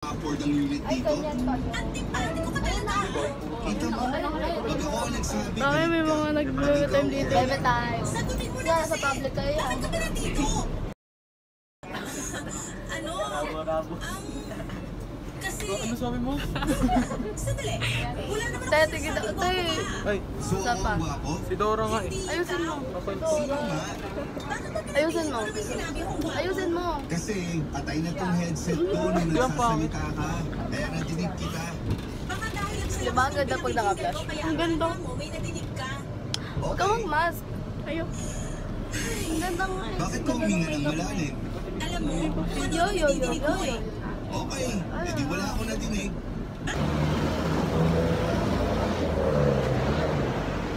afford ang unit dito. Ate ko ka talaga. Kita mo? Pag ako ang nagsabi. Bakit may mga nag-time dito? Every time. Sagutin mo na Sa public kayo. Bakit ka na dito? Ano? Kasi... Ano sabi mo? Sandali. Wala naman ako Tayo, sinasabi tigil ko. Tay. Ay, So, Isa pa. ako ba ako? si Dora nga eh. Ayusin mo. Sino nga? Ayusin mo. Ayusin mo. Kasi patay na tong headset ko nung nagsasalita ka. Kaya nadinig kita. Di ba ang ganda pag naka-flash? Ang ganda. Huwag ka mag-mask. Ayaw. Ang ganda nga eh. Bakit ko huminga ng malalim? Alam mo, yo. Okay, edi wala ako nadinig.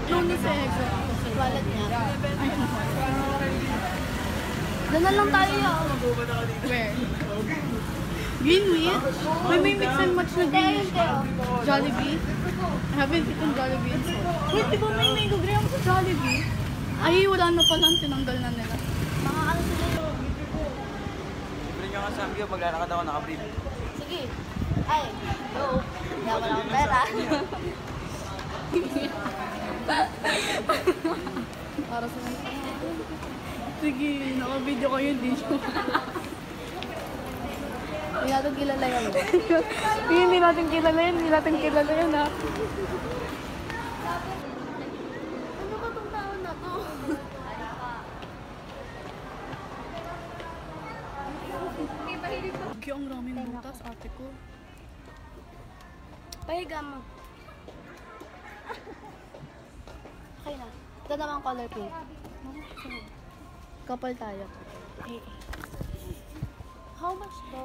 Nung sa wallet niya. Doon na lang tayo yun. Where? Greenwheat? May mix and match na green. Jollibee? I haven't eaten Jollibee. Wait, di ba may mango graham sa Jollibee? Ay, wala na pala. Tinanggal na nila. Mga ano sila yun. Libre nyo nga sa Ambio, maglalakad ako naka-brief. Sige. Ay, go. Hindi ako lang pera. Para sa mga. Sige, naka-video kayo dito. Hindi natin kilala yan. Hindi natin kilala yan ha. Ano ba itong taon na to? Kaya ang raming butas, ate ko. Pahiga mo. Okay na. Ito naman color pink. Couple tayo. How much to?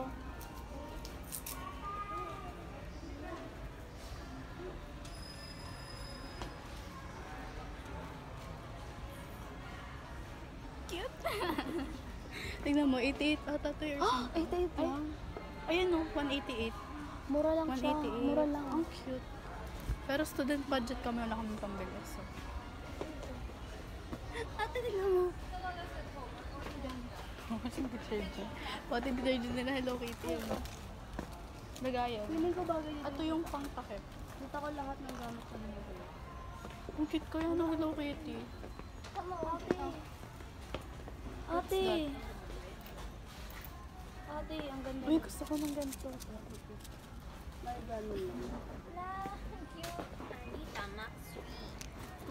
Cute. Tingnan mo, 88 ata to years. Oh, 88 lang. Ayun no, 188. Mura lang siya. 188. Mura lang. Ang cute. Pero student budget kami, wala kami pambili. So. Ate, tingnan mo. Kasi detergent. Pati detergent nila Hello Kitty yun. Lagayan. Feeling ko bagay yun. Ito yung pang takip. Dito ko lahat ng gamit ko nila. Ang cute ko yan ng Hello Kitty. Ate. Ate. Ate, ang ganda. Uy, gusto ko ng ganito. May ganun lang.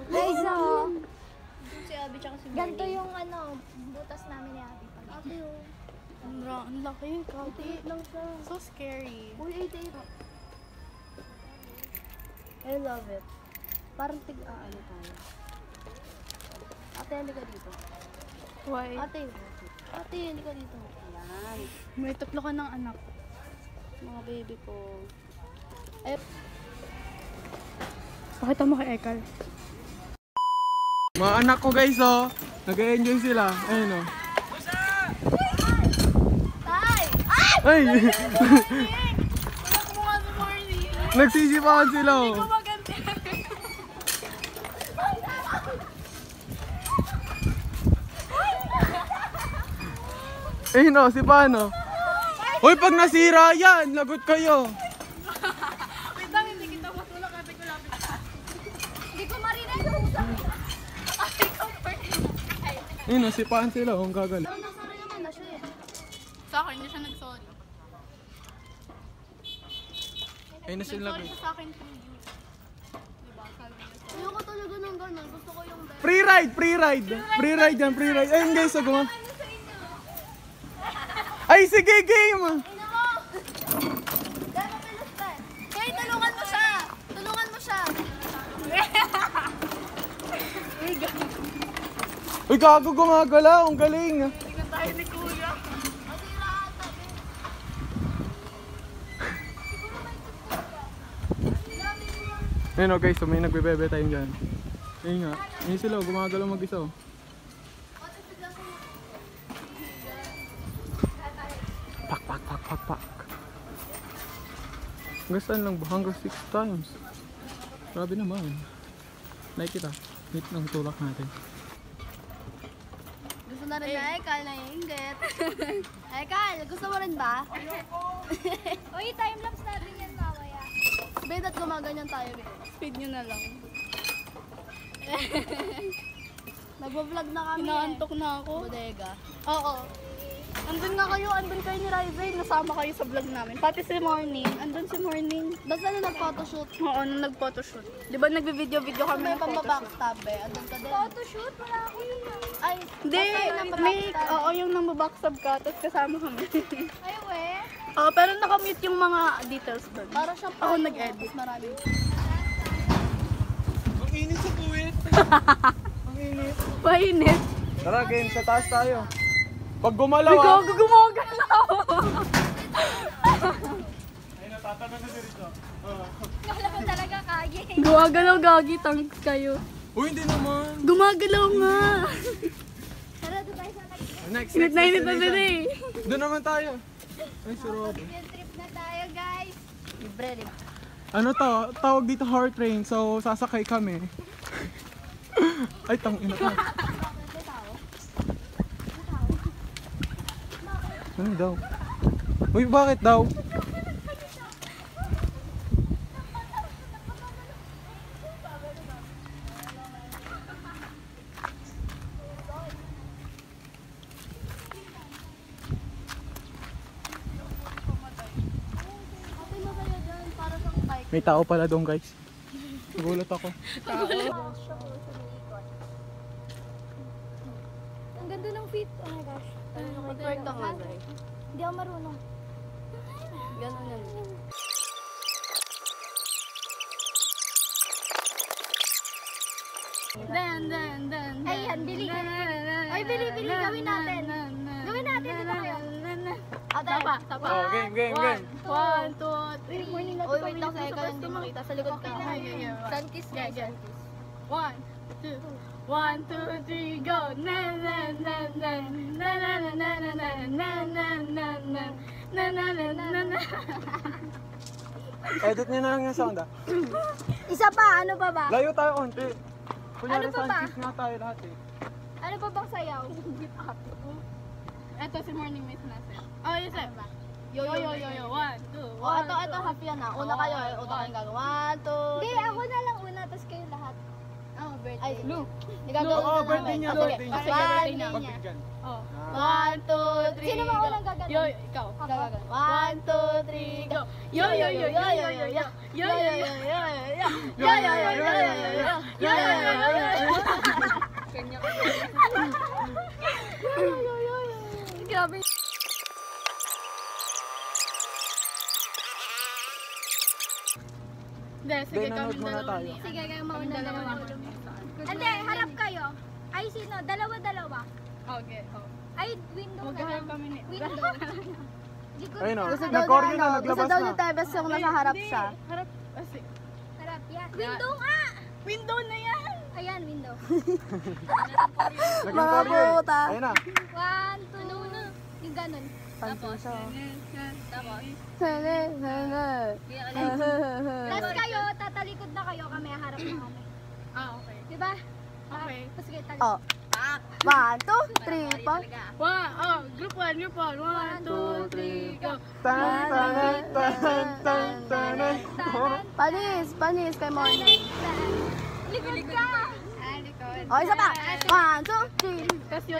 Guys, Si Abby tsaka si ganito yung ano, butas namin ni Abby. Ate, oh. Ang laki. Kati. 88 lang siya. So scary. Uy, 88. I love it. Parang ano tayo. Ate, halika dito. Why? Ate, halika dito. Ayan. May tatlo ka ng anak. Mga baby ko. Eh, Pakita mo kay Ekal. Mga anak ko guys oh. Nag-enjoy sila. Ayun oh. tay! Ay! Wala ko mga sa morning. Nagsisipakan sila oh. Ayun oh, si Pano. Hoy, pag nasira yan, lagot kayo. Wait lang, hindi kita matulog. Kapit ko lapit ka. Hindi ko marinig yung usap. Ay, comfort. Ayun oh, si Pan sila oh, ang gagalit. Pero nasari naman na siya eh. Sa akin, hindi siya nag-sorry. Ayun na sila. Nag-sorry siya sa akin through you. Diba? Sabi niya. Ayoko talaga ng ganun. Gusto ko yung best. Free ride! Free ride! Free ride yan, free ride. Ayun guys, aguma. Ay, sige, game! Ay, nako! Dahil mapilis pa eh. Kaya tulungan mo siya! Tulungan mo siya! Uy, gago gumagala. Ang galing. Tingnan tayo ni Kuya. Masira ata. Ayun oh guys, so may nagbebebe tayo dyan. Ayun nga. Ayun sila, gumagalaw mag-isa oh. Pak. Hanggang saan lang ba? Hanggang 6 times. Grabe naman. Like kita. Hit ng tulak natin. Gusto na rin na Ekal na inggit. Ay, Kyle, gusto mo rin ba? Uy, time-lapse natin yan mamaya. Babe, at gumaganyan tayo, babe. Speed nyo na lang. Nagbo-vlog na kami. Inaantok na ako. Bodega. Oo. Andun nga kayo, andun kayo ni Rizay. Nasama kayo sa vlog namin. Pati si Morning. Andun si Morning. Basta na nag-photoshoot. Oo, nung nag-photoshoot. Di ba nagbe-video-video kami ng photoshoot? Backstab eh. Andun ka din. Photoshoot? Wala ako yun. Ay, hindi. Oo, yung nang-backstab ka. Tapos kasama kami. Ay, we. Oo, pero nakamute yung mga details doon. Para siyang ako nag-edit. Marami. Ang init sa puwit. Ang init. Painit. Tara, game. Sa taas tayo. Pag gumalaw Gumagalaw. Ay, natatanong na dito. Wala ko talaga kaya. Gumagalaw, gagi. Thanks kayo. Uy, hindi naman. Gumagalaw nga. Tara, doon tayo sa Next Init na init na destination. sila eh. Doon naman tayo. Ay, si Rob. Field trip na tayo, guys. Libre, libre. Ano to? Tawag dito heart train. So, sasakay kami. Ay, tang ina to. Ano daw? Uy, bakit daw? Okay na kayo dyan para sa bike. May tao pala doon, guys. Nagulat ako. Ang ganda ng feet. Oh my gosh. Mag-work ka nga, Zay. Hindi ako marunong. Ganun yan. Dan. Ayan, bili. Ay, bili. Gawin natin. Gawin natin. Dito kayo. Tapa. Oh, game. 1, 2, 3. Morning Uy, wait lang sa'yo ka hindi makita. Sa likod ka. Sun kiss. Yeah. 1, 2, 3, go! Na na na na na na na na na na na na na na. Edit nyo na lang yung sound, ah. Isa pa. Ano pa ba? Layo tayo konti. Kunyari, Ano pa ba? sun kiss nga tayo lahat eh. Ano pa bang sayaw? Ito si Morning Miss natin. Oh, yes, sir. Yo. 1, 2, 1. Oh, ito half yan ah. Una kayo, una kayong gagawa. 1, 2, Hindi, ako na lang una, tapos kayo lahat. Oh, birthday. Ay, Blue. Igagawin Oo, na birthday namin. niya, Oh, sige. birthday niya. Sige, birthday niya. Pagbigyan. Oh. 1, 2, 3, Sino ba unang gaganon? Yo, ikaw. Gagawin. 1, 2, 3, go. Yo. Grabe. Sige, Then, kami nanood muna dalawa tayo. ni- Sige, kayo kami mauna dalawa dalawa. ni- Hindi, harap kayo. Ay, sino? Dalawa-dalawa. Okay, oh. Ay, window na Maghaharap lang. kami ni... Window. Likod Ayun, oh. na. Gusto daw Nag-choreo niya, na, ano, naglabas gusto daw na. ni Tebes yung nasa harap Hindi, siya. Harap. Kasi, Harap, yan. Window nga! window na yan! Ayan, window. Naging Mga choreo eh. puta. Ayun na. 1, 2, yung ganun. Pansin siya. Tapos kayo, tatalikod na kayo, kami harap na kami. Ah, okay. Diba? Okay. Tapos kayo talikod. Oh. 1, 2, 3, 4. Group 1. 1, 2, 3, go! Tan. Panis kay Morning. Likod ka! Oh, isa pa. 1, 2, 3. Tapos yo.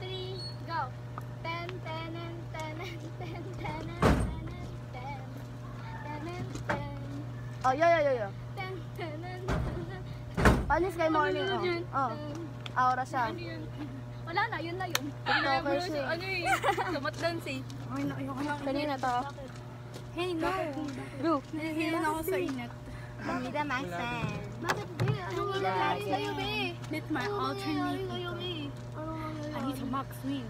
3, go! 10, 10, 10, 10, 10, 10, 10, Oh, yo. 10, 10, Panis kay Morning. Oh. Aura siya. Wala na, yun na yun. TikToker siya. Ano eh? Sumat dance eh. Ay, ayoko na. Kanina to. Hey, no. Blue. Nahihilan ako sa init. Amida Maxen. Bakit ba? Anong ilalari sa'yo, be? Need my alternate. I need to max win.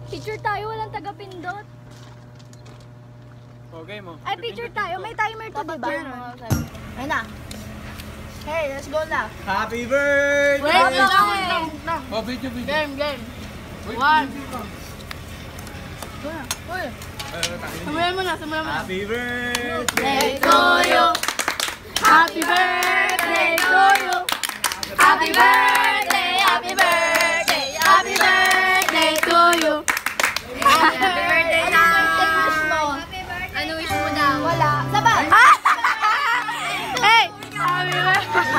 Picture tayo, walang taga-pindot. Okay mo. Ay, picture tayo. May timer to, diba? Ayun na. Hey, let's go na. Happy birthday! Wait lang. Oh, video. Game. Wait, 1. video ka. Uy. Simulan mo na. Happy birthday! To you. Happy birthday to you. Happy birthday, happy birthday, happy birthday to you. Happy birthday na! Ano wish mo daw? Wala. Sabay! Hey! Happy birthday!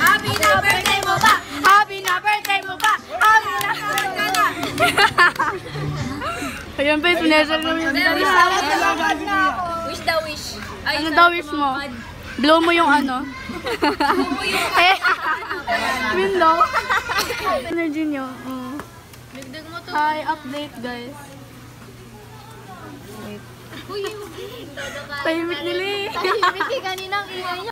Happy na birthday mo ba? Happy na birthday mo pa! Happy na birthday na! Ayan pa, sinesal namin yung Wish daw wish. Ay, Ano daw wish mo? Blow mo yung ano. Eh! Window. Energy nyo. Dagdag mo to. Hi, update guys. Uy, Tahimik nila eh. Tahimik kaninang ingay niya.